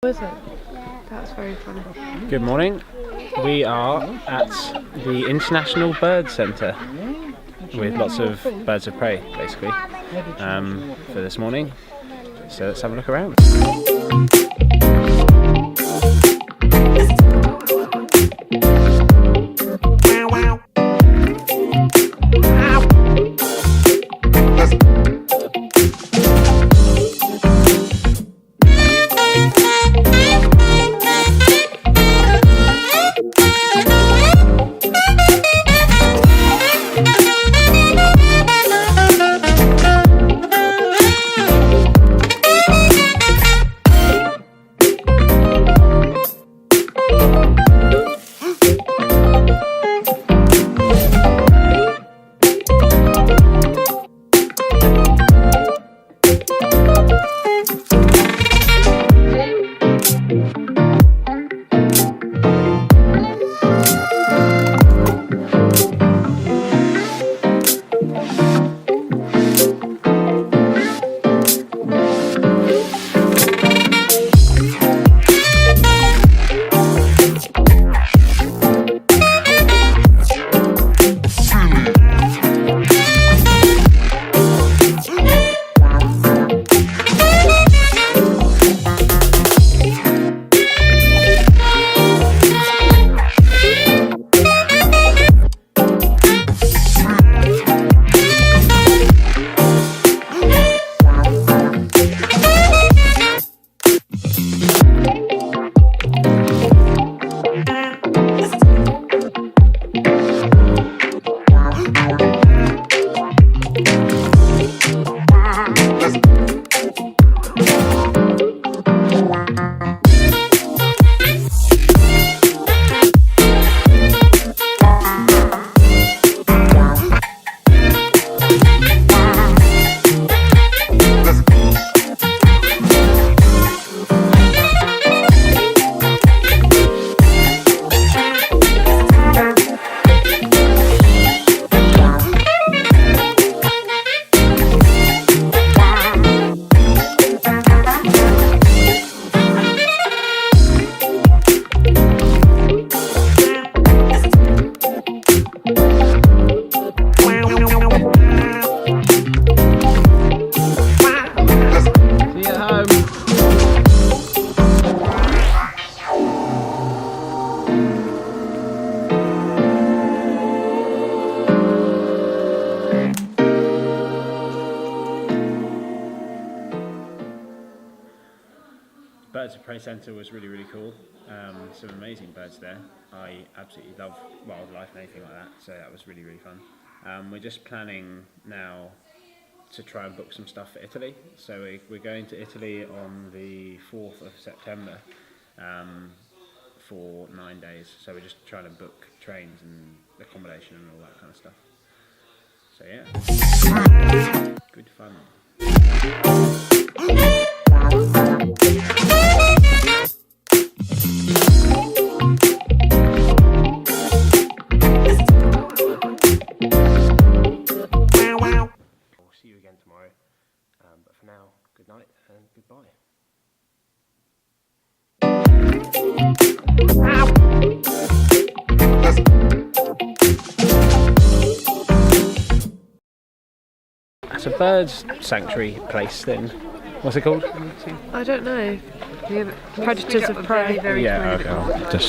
Was it? That's very funny. Good morning. We are at the International Bird Centre with lots of birds of prey, basically, for this morning. So let's have a look around. Birds of Prey Centre was really cool. Some amazing birds there. I absolutely love wildlife and anything like that, so that was really fun. We're just planning now to try and book some stuff for Italy. So we're going to Italy on the 4th of September for 9 days. So we're just trying to book trains and accommodation and all that kind of stuff. So yeah, good fun. See you again tomorrow, but for now, good night and goodbye. That's a birds sanctuary place then. What's it called? I don't know. The predators of prey. Yeah, okay, I'll just